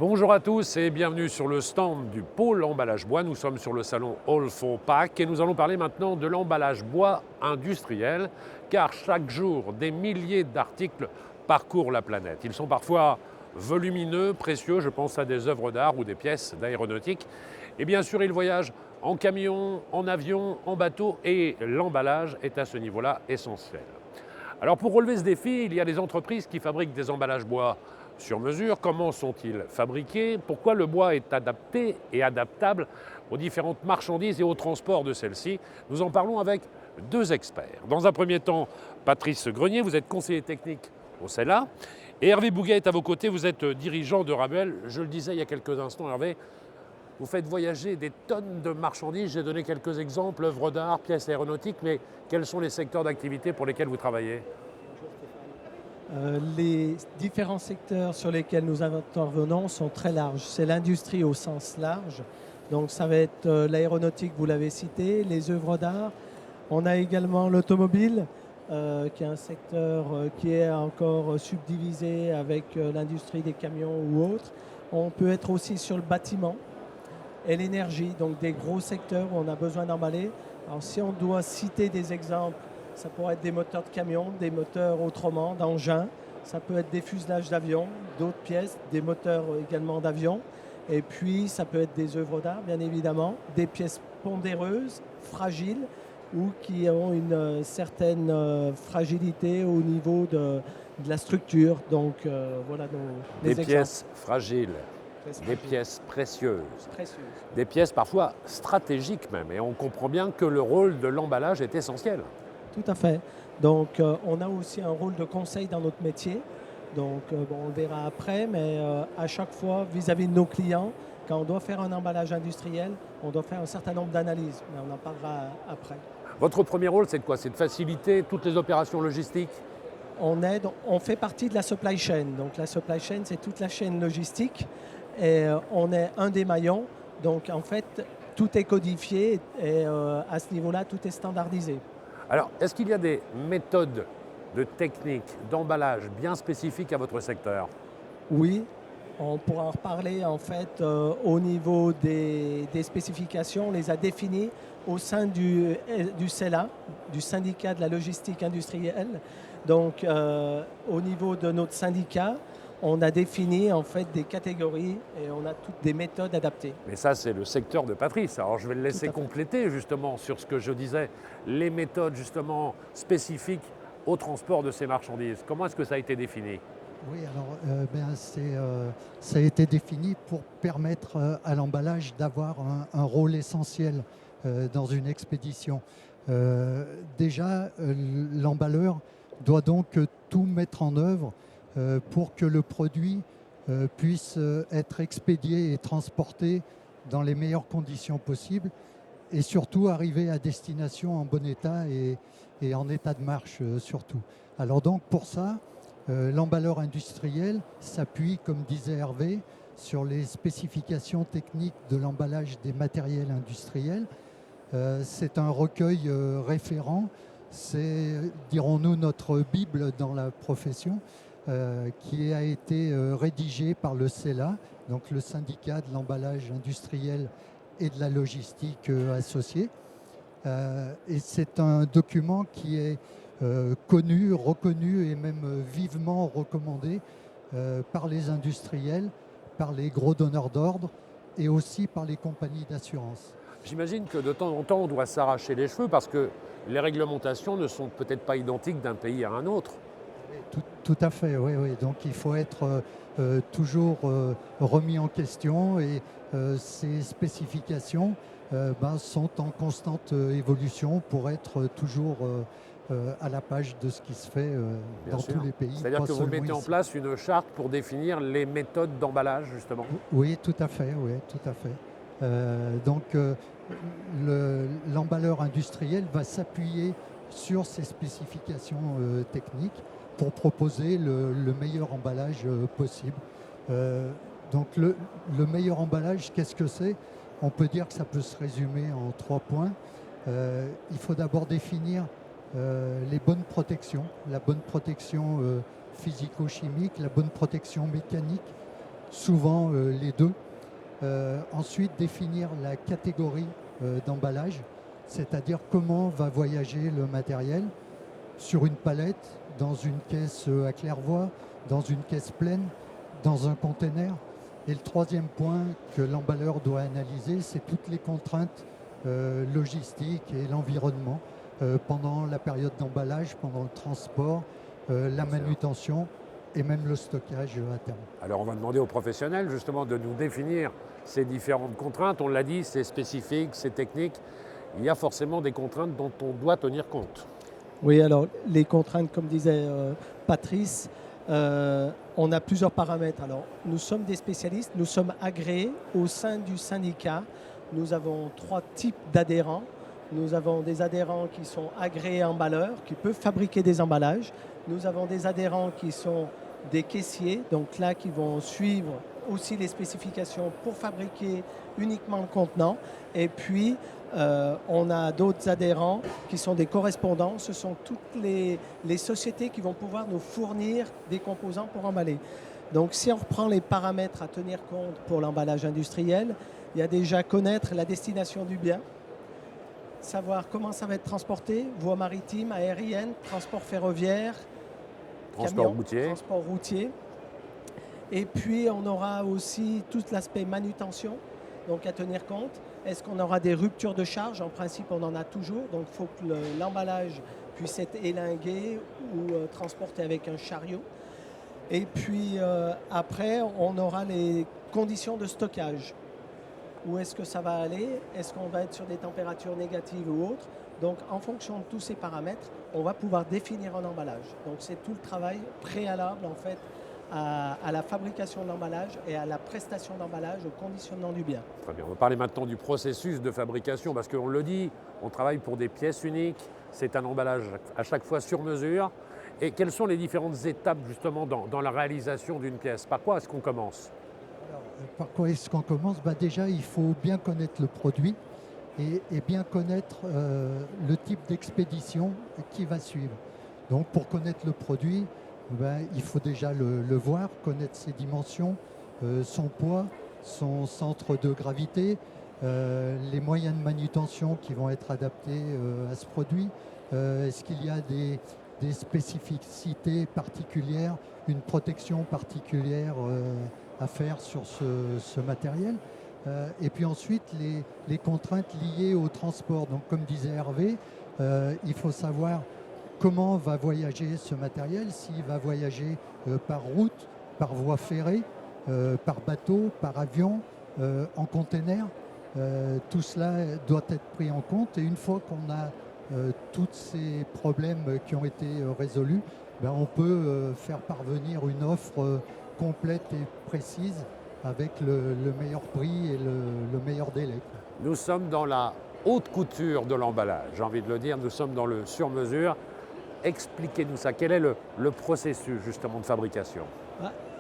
Bonjour à tous et bienvenue sur le stand du pôle emballage bois. Nous sommes sur le salon All for Pack et nous allons parler maintenant de l'emballage bois industriel, car chaque jour, des milliers d'articles parcourent la planète. Ils sont parfois volumineux, précieux, je pense à des œuvres d'art ou des pièces d'aéronautique. Et bien sûr, ils voyagent en camion, en avion, en bateau, et l'emballage est à ce niveau-là essentiel. Alors pour relever ce défi, il y a des entreprises qui fabriquent des emballages bois sur mesure. Comment sont-ils fabriqués? Pourquoi le bois est adapté et adaptable aux différentes marchandises et au transport de celles-ci? Nous en parlons avec deux experts. Dans un premier temps, Patrice Grenier, vous êtes conseiller technique au CELA. Et Hervé Bouguet est à vos côtés, vous êtes dirigeant de Rabuel. Je le disais il y a quelques instants, Hervé, vous faites voyager des tonnes de marchandises. J'ai donné quelques exemples, œuvres d'art, pièces aéronautiques, mais quels sont les secteurs d'activité pour lesquels vous travaillez? Les différents secteurs sur lesquels nous intervenons sont très larges. C'est l'industrie au sens large. Donc ça va être l'aéronautique, vous l'avez cité, les œuvres d'art. On a également l'automobile, qui est un secteur qui est encore subdivisé avec l'industrie des camions ou autres. On peut être aussi sur le bâtiment et l'énergie, donc des gros secteurs où on a besoin d'emballer. Alors si on doit citer des exemples, ça pourrait être des moteurs de camions, des moteurs autrement, d'engins. Ça peut être des fuselages d'avions, d'autres pièces, des moteurs également d'avions. Et puis, ça peut être des œuvres d'art, bien évidemment, des pièces pondéreuses, fragiles, ou qui ont une certaine fragilité au niveau de la structure. Donc, voilà les Des exemples. pièces fragiles, des pièces précieuses, des pièces parfois stratégiques même. Et on comprend bien que le rôle de l'emballage est essentiel. Tout à fait. Donc, on a aussi un rôle de conseil dans notre métier. Donc, bon, on le verra après, mais à chaque fois, vis-à-vis de nos clients, quand on doit faire un emballage industriel, on doit faire un certain nombre d'analyses. Mais on en parlera après. Votre premier rôle, c'est de quoi? C'est de faciliter toutes les opérations logistiques? On fait partie de la supply chain. Donc, la supply chain, c'est toute la chaîne logistique. Et on est un des maillons. Donc, en fait, tout est codifié et à ce niveau-là, tout est standardisé. Alors, est-ce qu'il y a des méthodes de technique, d'emballage bien spécifiques à votre secteur? Oui, on pourra en reparler en fait au niveau des spécifications. On les a définies au sein du CELA, du syndicat de la logistique industrielle. Donc au niveau de notre syndicat, on a défini en fait des catégories et on a toutes des méthodes adaptées. Mais ça, c'est le secteur de Patrice. Alors, je vais le laisser Tout à fait. compléter justement sur ce que je disais, les méthodes justement spécifiques au transport de ces marchandises. Comment est-ce que ça a été défini? Oui, alors ça a été défini pour permettre à l'emballage d'avoir un rôle essentiel dans une expédition. L'emballeur doit donc tout mettre en œuvre pour que le produit puisse être expédié et transporté dans les meilleures conditions possibles et surtout arriver à destination en bon état et en état de marche surtout. Alors donc pour ça, l'emballeur industriel s'appuie, comme disait Hervé, sur les spécifications techniques de l'emballage des matériels industriels. C'est un recueil référent, c'est, dirons-nous, notre Bible dans la profession, qui a été rédigé par le CELA, donc le syndicat de l'emballage industriel et de la logistique associée. Et c'est un document qui est connu, reconnu et même vivement recommandé par les industriels, par les gros donneurs d'ordre et aussi par les compagnies d'assurance. J'imagine que de temps en temps, on doit s'arracher les cheveux parce que les réglementations ne sont peut-être pas identiques d'un pays à un autre. Tout à fait, oui, oui. Donc il faut être toujours remis en question et ces spécifications sont en constante évolution pour être toujours à la page de ce qui se fait Bien dans sûr. tous les pays. C'est-à-dire pas que vous seulement mettez en ici. place une charte pour définir les méthodes d'emballage, justement. Oui, tout à fait, oui, tout à fait. L'emballeur industriel va s'appuyer sur ces spécifications techniques pour proposer le meilleur emballage possible. Le meilleur emballage, qu'est-ce que c'est? On peut dire que ça peut se résumer en 3 points. Il faut d'abord définir les bonnes protections, la bonne protection physico-chimique, la bonne protection mécanique, souvent les deux. Ensuite, définir la catégorie d'emballage, c'est-à-dire comment va voyager le matériel sur une palette, dans une caisse à claire-voie, dans une caisse pleine, dans un container. Et le troisième point que l'emballeur doit analyser, c'est toutes les contraintes logistiques et l'environnement pendant la période d'emballage, pendant le transport, la manutention et même le stockage à terme. Alors on va demander aux professionnels justement de nous définir ces différentes contraintes. On l'a dit, c'est spécifique, c'est technique. Il y a forcément des contraintes dont on doit tenir compte. Oui, alors les contraintes, comme disait Patrice, on a plusieurs paramètres. Alors, nous sommes des spécialistes, nous sommes agréés au sein du syndicat. Nous avons 3 types d'adhérents. Nous avons des adhérents qui sont agréés emballeurs, qui peuvent fabriquer des emballages. Nous avons des adhérents qui sont des caissiers, donc là qui vont suivre aussi les spécifications pour fabriquer uniquement le contenant. Et puis, on a d'autres adhérents qui sont des correspondants. Ce sont toutes les sociétés qui vont pouvoir nous fournir des composants pour emballer. Donc, si on reprend les paramètres à tenir compte pour l'emballage industriel, il y a déjà connaître la destination du bien, savoir comment ça va être transporté, voie maritime, aérienne, transport ferroviaire, Transport camion, routier. transport routier. Et puis, on aura aussi tout l'aspect manutention, donc à tenir compte. Est-ce qu'on aura des ruptures de charge? En principe, on en a toujours. Donc, il faut que l'emballage puisse être élingué ou transporté avec un chariot. Et puis, après, on aura les conditions de stockage. Où est-ce que ça va aller? Est-ce qu'on va être sur des températures négatives ou autres? Donc, en fonction de tous ces paramètres, on va pouvoir définir un emballage. Donc, c'est tout le travail préalable, en fait, à la fabrication de l'emballage et à la prestation d'emballage, au conditionnement du bien. Très bien, on va parler maintenant du processus de fabrication, parce qu'on le dit, on travaille pour des pièces uniques, c'est un emballage à chaque fois sur mesure. Et quelles sont les différentes étapes justement dans la réalisation d'une pièce? Par quoi est-ce qu'on commence? Alors, par quoi est-ce qu'on commence? Déjà, il faut bien connaître le produit et bien connaître le type d'expédition qui va suivre. Donc, pour connaître le produit, il faut déjà le voir, connaître ses dimensions, son poids, son centre de gravité, les moyens de manutention qui vont être adaptés à ce produit. Est-ce qu'il y a des spécificités particulières, une protection particulière à faire sur ce matériel? Et puis ensuite, les contraintes liées au transport. Donc, comme disait Hervé, il faut savoir comment va voyager ce matériel, s'il va voyager par route, par voie ferrée, par bateau, par avion, en container. Tout cela doit être pris en compte. Et une fois qu'on a tous ces problèmes qui ont été résolus, on peut faire parvenir une offre complète et précise avec le meilleur prix et le meilleur délai. Nous sommes dans la haute couture de l'emballage, j'ai envie de le dire, nous sommes dans le sur-mesure. Expliquez-nous ça, quel est le processus justement de fabrication?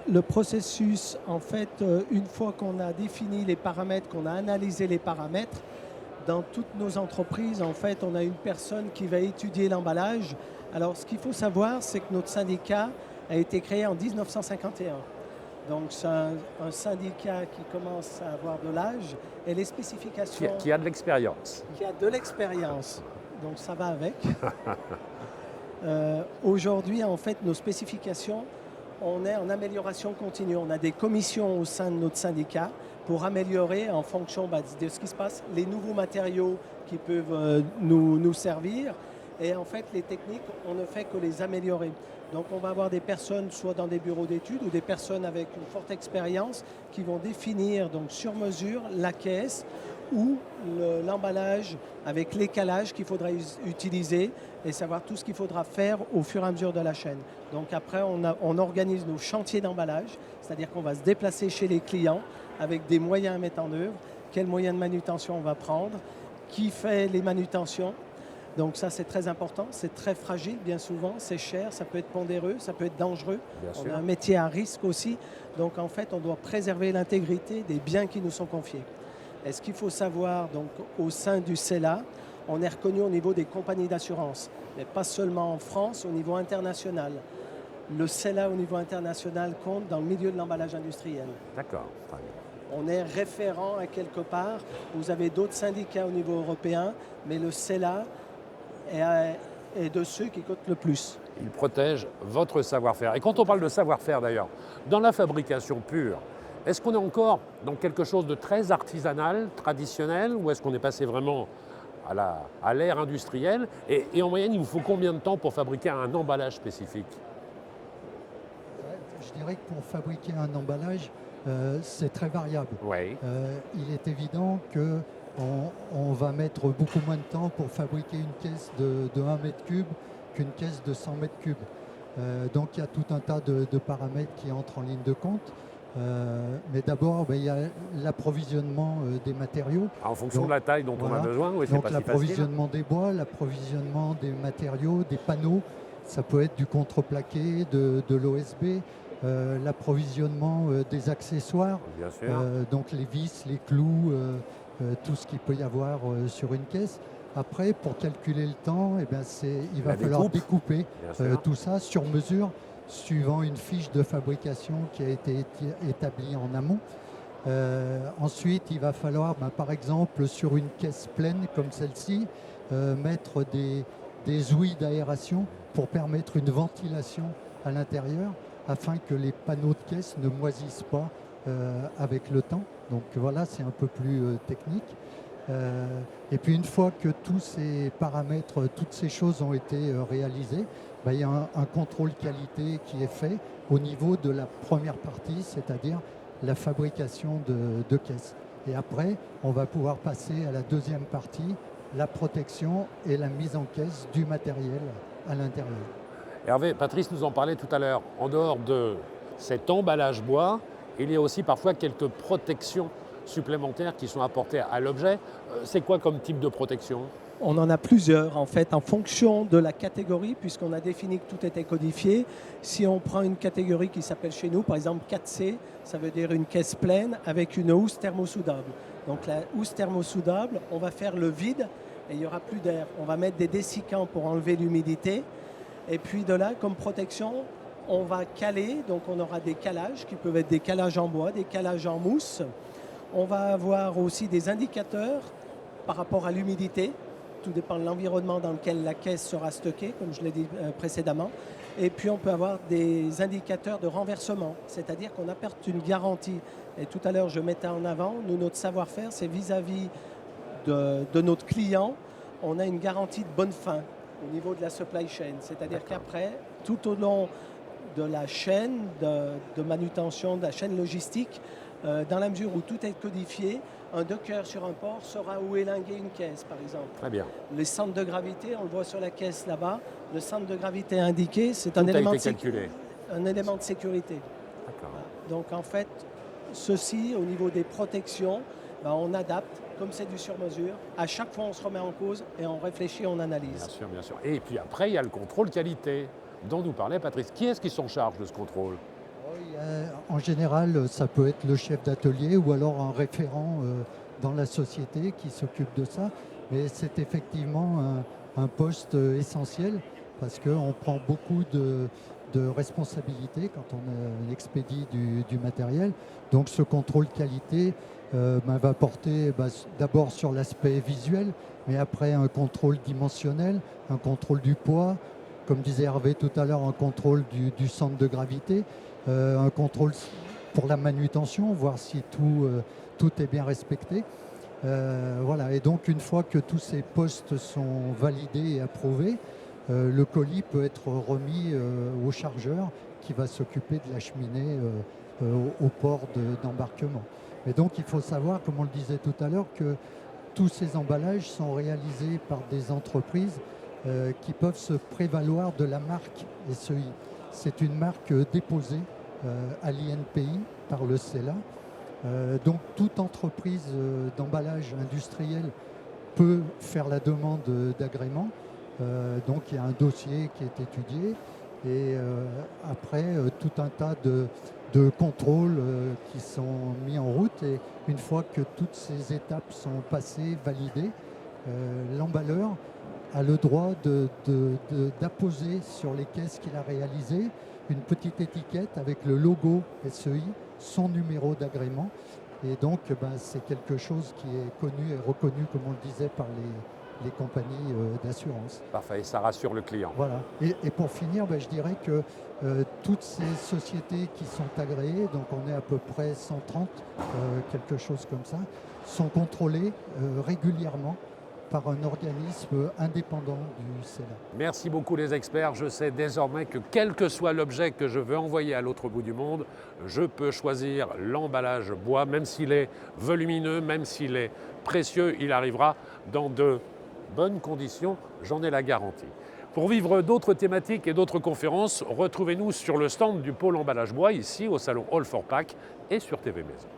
Le processus, en fait, une fois qu'on a défini les paramètres, qu'on a analysé les paramètres, dans toutes nos entreprises, en fait, on a une personne qui va étudier l'emballage. Alors, ce qu'il faut savoir, c'est que notre syndicat a été créé en 1951. Donc, c'est un syndicat qui commence à avoir de l'âge et les spécifications... Qui a de l'expérience. Qui a de l'expérience. Donc, ça va avec. Aujourd'hui, en fait, nos spécifications, on est en amélioration continue. On a des commissions au sein de notre syndicat pour améliorer en fonction de ce qui se passe, les nouveaux matériaux qui peuvent nous servir. Et en fait, les techniques, on ne fait que les améliorer. Donc, on va avoir des personnes, soit dans des bureaux d'études ou des personnes avec une forte expérience qui vont définir donc sur mesure la caisse ou l'emballage avec l'écalage qu'il faudra utiliser et savoir tout ce qu'il faudra faire au fur et à mesure de la chaîne. Donc après, on organise nos chantiers d'emballage, c'est-à-dire qu'on va se déplacer chez les clients avec des moyens à mettre en œuvre, quels moyens de manutention on va prendre, qui fait les manutentions. Donc ça, c'est très important, c'est très fragile bien souvent, c'est cher, ça peut être pondéreux, ça peut être dangereux. On a un métier à risque aussi, donc en fait, on doit préserver l'intégrité des biens qui nous sont confiés. Et ce qu'il faut savoir, donc, au sein du CELA, on est reconnu au niveau des compagnies d'assurance, mais pas seulement en France, au niveau international. le CELA au niveau international compte dans le milieu de l'emballage industriel. D'accord. Très bien. On est référent à quelque part. Vous avez d'autres syndicats au niveau européen, mais le CELA est de ceux qui coûtent le plus. Il protège votre savoir-faire. Et quand on parle de savoir-faire d'ailleurs, dans la fabrication pure, est-ce qu'on est encore dans quelque chose de très artisanal, traditionnel, ou est-ce qu'on est passé vraiment à l'ère industrielle et en moyenne, il vous faut combien de temps pour fabriquer un emballage spécifique? Je dirais que pour fabriquer un emballage, c'est très variable. Oui. Il est évident qu'on va mettre beaucoup moins de temps pour fabriquer une caisse de 1 mètre cube qu'une caisse de 100 mètres cubes. Donc il y a tout un tas de paramètres qui entrent en ligne de compte. Mais d'abord, il y a l'approvisionnement des matériaux. En fonction de la taille dont on a besoin, oui, c'est Donc pas si facile. l'approvisionnement des bois, l'approvisionnement des matériaux, des panneaux, ça peut être du contreplaqué, de l'OSB, l'approvisionnement des accessoires, Bien sûr. donc les vis, les clous, tout ce qu'il peut y avoir sur une caisse. Après, pour calculer le temps, il va falloir découper tout ça sur mesure, suivant une fiche de fabrication qui a été établie en amont. Ensuite, il va falloir, par exemple, sur une caisse pleine comme celle-ci, mettre des ouïes d'aération pour permettre une ventilation à l'intérieur afin que les panneaux de caisse ne moisissent pas avec le temps. Donc voilà, c'est un peu plus technique. Et puis une fois que tous ces paramètres, toutes ces choses ont été réalisées, il y a un contrôle qualité qui est fait au niveau de la première partie, c'est-à-dire la fabrication de caisses. Et après, on va pouvoir passer à la deuxième partie, la protection et la mise en caisse du matériel à l'intérieur. Hervé, Patrice nous en parlait tout à l'heure. En dehors de cet emballage bois, il y a aussi parfois quelques protections supplémentaires qui sont apportées à l'objet. C'est quoi comme type de protection? On en a plusieurs en fait en fonction de la catégorie puisqu'on a défini que tout était codifié. Si on prend une catégorie qui s'appelle chez nous par exemple 4C, ça veut dire une caisse pleine avec une housse thermosoudable. Donc la housse thermosoudable, on va faire le vide et il n'y aura plus d'air. On va mettre des dessicants pour enlever l'humidité et puis de là comme protection, on va caler, donc on aura des calages qui peuvent être des calages en bois, des calages en mousse. On va avoir aussi des indicateurs par rapport à l'humidité. Tout dépend de l'environnement dans lequel la caisse sera stockée, comme je l'ai dit précédemment. Et puis on peut avoir des indicateurs de renversement, c'est-à-dire qu'on apporte une garantie. Et tout à l'heure, je mettais en avant, nous, notre savoir-faire, c'est vis-à-vis de notre client, on a une garantie de bonne fin au niveau de la supply chain. C'est-à-dire qu'après, tout au long de la chaîne de manutention, de la chaîne logistique, dans la mesure où tout est codifié, un docker sur un port saura où élinguer une caisse, par exemple. Très bien. Les centres de gravité, on le voit sur la caisse là-bas, le centre de gravité indiqué, c'est un Tout a élément, été calculé. un élément de sécurité. D'accord. Donc en fait, ceci, au niveau des protections, on adapte, comme c'est du sur-mesure. À chaque fois, on se remet en cause et on réfléchit, on analyse. Bien sûr, bien sûr. Et puis après, il y a le contrôle qualité dont nous parlait Patrice. Qui est-ce qui s'en charge de ce contrôle? En général, ça peut être le chef d'atelier ou alors un référent dans la société qui s'occupe de ça. Mais c'est effectivement un poste essentiel parce qu'on prend beaucoup de responsabilités quand on expédie du matériel. Donc ce contrôle qualité va porter d'abord sur l'aspect visuel, mais après un contrôle dimensionnel, un contrôle du poids, comme disait Hervé tout à l'heure, un contrôle du centre de gravité. Un contrôle pour la manutention, voir si tout est bien respecté. Voilà. Et donc une fois que tous ces postes sont validés et approuvés, le colis peut être remis au chargeur qui va s'occuper de l'acheminer au port d'embarquement. Et donc il faut savoir, comme on le disait tout à l'heure, que tous ces emballages sont réalisés par des entreprises qui peuvent se prévaloir de la marque SEI. C'est une marque déposée à l'INPI par le CELA. Donc toute entreprise d'emballage industriel peut faire la demande d'agrément. Donc il y a un dossier qui est étudié et après tout un tas de contrôles qui sont mis en route. Et une fois que toutes ces étapes sont passées, validées, l'emballeur a le droit d'apposer sur les caisses qu'il a réalisées une petite étiquette avec le logo SEI, son numéro d'agrément. Et donc, c'est quelque chose qui est connu et reconnu, comme on le disait, par les compagnies d'assurance. Parfait, et ça rassure le client. Voilà. Et pour finir, je dirais que toutes ces sociétés qui sont agréées, donc on est à peu près 130, quelque chose comme ça, sont contrôlées régulièrement par un organisme indépendant du CELA. Merci beaucoup les experts. Je sais désormais que quel que soit l'objet que je veux envoyer à l'autre bout du monde, je peux choisir l'emballage bois, même s'il est volumineux, même s'il est précieux, il arrivera dans de bonnes conditions, j'en ai la garantie. Pour vivre d'autres thématiques et d'autres conférences, retrouvez-nous sur le stand du pôle emballage bois, ici au salon All4Pack et sur TV Maison.